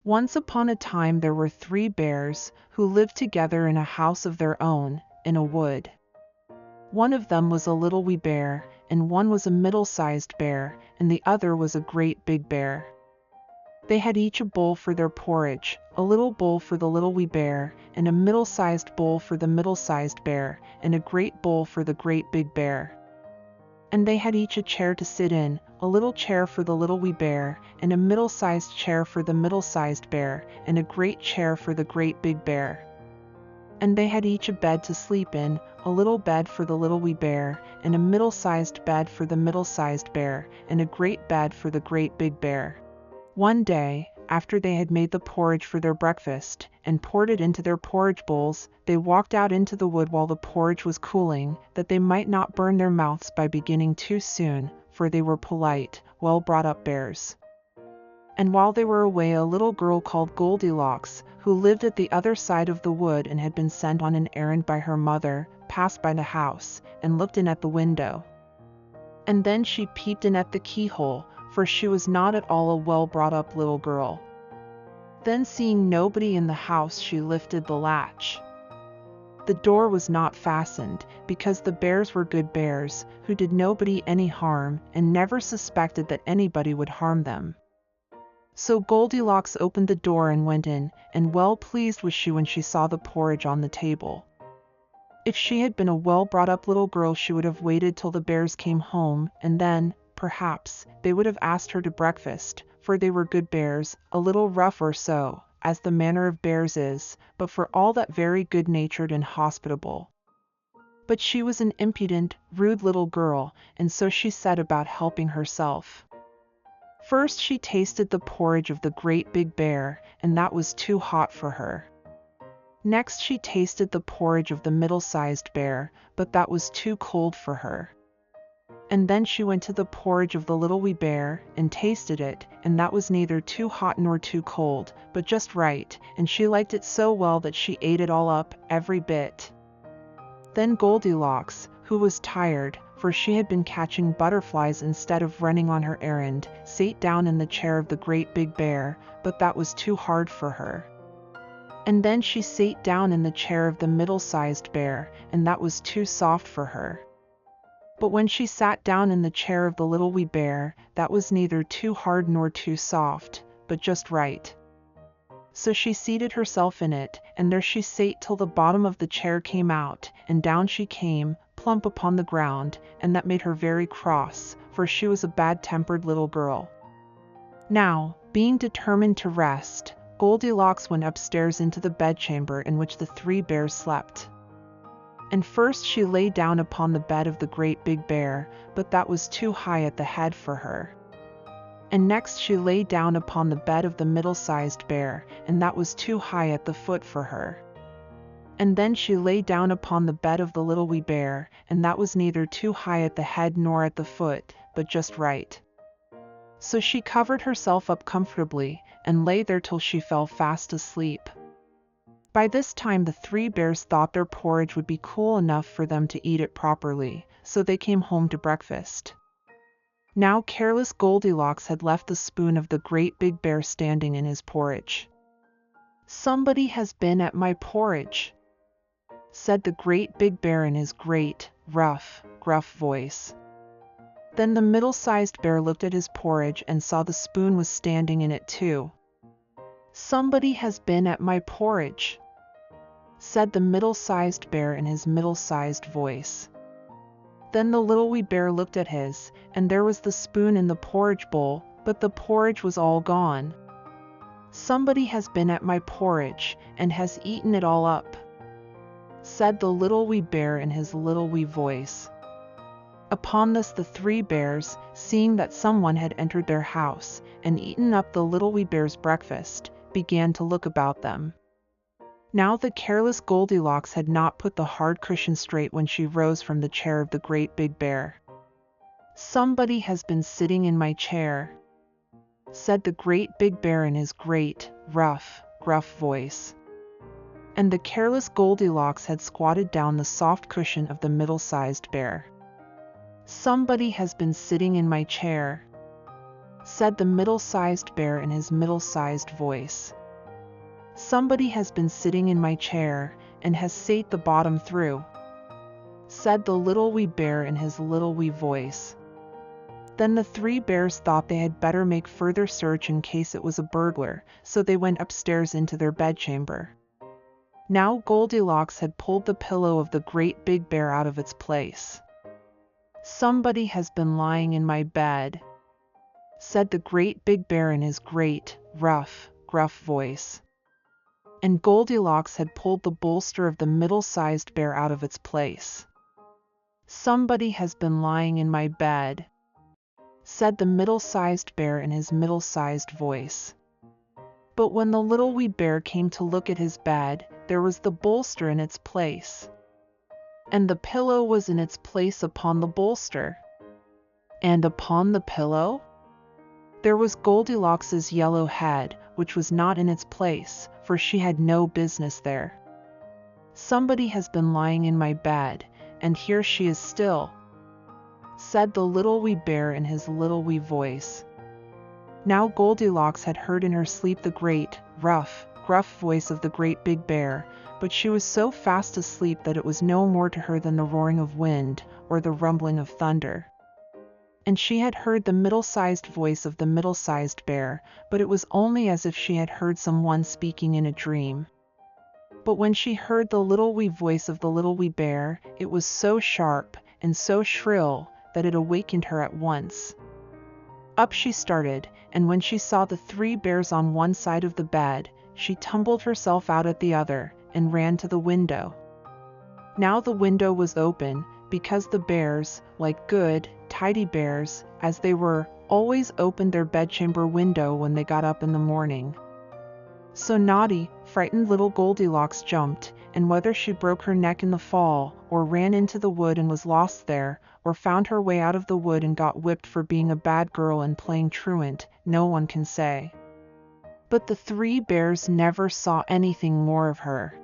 Once upon a time there were 3 bears who lived together in a house of their own, in a wood. One of them was a little wee bear, and one was a middle-sized bear, and the other was a great big bear. They had each a bowl for their porridge, a little bowl for the little wee bear, and a middle-sized bowl for the middle-sized bear, and a great bowl for the great big bear. And they had each a chair to sit in, a little chair for the little wee bear, and a middle-sized chair for the middle-sized bear, and a great chair for the great big bear. And they had each a bed to sleep in, a little bed for the little wee bear, and a middle-sized bed for the middle-sized bear, and a great bed for the great big bear. One day, after they had made the porridge for their breakfast, and poured it into their porridge bowls, they walked out into the wood while the porridge was cooling, that they might not burn their mouths by beginning too soon, for they were polite, well-brought-up bears. And while they were away, a little girl called Goldilocks, who lived at the other side of the wood and had been sent on an errand by her mother, passed by the house, and looked in at the window. And then she peeped in at the keyhole, for she was not at all a well-brought-up little girl. Then, seeing nobody in the house, she lifted the latch. The door was not fastened, because the bears were good bears, who did nobody any harm, and never suspected that anybody would harm them. So Goldilocks opened the door and went in, and well pleased was she when she saw the porridge on the table. If she had been a well-brought-up little girl, she would have waited till the bears came home, and then, perhaps, they would have asked her to breakfast, for they were good bears, a little rough or so, as the manner of bears is, but for all that very good-natured and hospitable. But she was an impudent, rude little girl, and so she set about helping herself. First she tasted the porridge of the great big bear, and that was too hot for her. Next she tasted the porridge of the middle-sized bear, but that was too cold for her. And then she went to the porridge of the little wee bear, and tasted it, and that was neither too hot nor too cold, but just right, and she liked it so well that she ate it all up, every bit. Then Goldilocks, who was tired, for she had been catching butterflies instead of running on her errand, sate down in the chair of the great big bear, but that was too hard for her. And then she sate down in the chair of the middle-sized bear, and that was too soft for her. But when she sat down in the chair of the little wee bear, that was neither too hard nor too soft, but just right. So she seated herself in it, and there she sate till the bottom of the chair came out, and down she came, plump upon the ground, and that made her very cross, for she was a bad-tempered little girl. Now, being determined to rest, Goldilocks went upstairs into the bedchamber in which the 3 bears slept. And first she lay down upon the bed of the great big bear, but that was too high at the head for her. And next she lay down upon the bed of the middle-sized bear, and that was too high at the foot for her. And then she lay down upon the bed of the little wee bear, and that was neither too high at the head nor at the foot, but just right. So she covered herself up comfortably, and lay there till she fell fast asleep. By this time the 3 bears thought their porridge would be cool enough for them to eat it properly, so they came home to breakfast. Now careless Goldilocks had left the spoon of the great big bear standing in his porridge. "Somebody has been at my porridge," said the great big bear in his great, rough, gruff voice. Then the middle-sized bear looked at his porridge and saw the spoon was standing in it too. "Somebody has been at my porridge," said the middle-sized bear in his middle-sized voice. Then the little wee bear looked at his, and there was the spoon in the porridge bowl, but the porridge was all gone. "Somebody has been at my porridge, and has eaten it all up," said the little wee bear in his little wee voice. Upon this the 3 bears, seeing that someone had entered their house, and eaten up the little wee bear's breakfast, began to look about them. Now the careless Goldilocks had not put the hard cushion straight when she rose from the chair of the great big bear. "Somebody has been sitting in my chair," said the great big bear in his great, rough, gruff voice. And the careless Goldilocks had squatted down the soft cushion of the middle-sized bear. "Somebody has been sitting in my chair," said the middle-sized bear in his middle-sized voice. "Somebody has been sitting in my chair, and has sate the bottom through," said the little wee bear in his little wee voice. Then the three bears thought they had better make further search in case it was a burglar, so they went upstairs into their bedchamber. Now Goldilocks had pulled the pillow of the great big bear out of its place. "Somebody has been lying in my bed," said the great big bear in his great, rough, gruff voice. And Goldilocks had pulled the bolster of the middle-sized bear out of its place. "Somebody has been lying in my bed," said the middle-sized bear in his middle-sized voice. But when the little wee bear came to look at his bed, there was the bolster in its place. And the pillow was in its place upon the bolster. And upon the pillow there was Goldilocks's yellow head, which was not in its place, for she had no business there. "Somebody has been lying in my bed, and here she is still," said the little wee bear in his little wee voice. Now Goldilocks had heard in her sleep the great, rough, gruff voice of the great big bear, but she was so fast asleep that it was no more to her than the roaring of wind, or the rumbling of thunder. And she had heard the middle-sized voice of the middle-sized bear, but it was only as if she had heard someone speaking in a dream. But when she heard the little wee voice of the little wee bear, it was so sharp and so shrill that it awakened her at once. Up she started, and when she saw the three bears on one side of the bed, she tumbled herself out at the other, and ran to the window. Now the window was open, because the bears, like good, tidy bears, as they were, always opened their bedchamber window when they got up in the morning. So naughty, frightened little Goldilocks jumped, and whether she broke her neck in the fall, or ran into the wood and was lost there, or found her way out of the wood and got whipped for being a bad girl and playing truant, no one can say. But the three bears never saw anything more of her.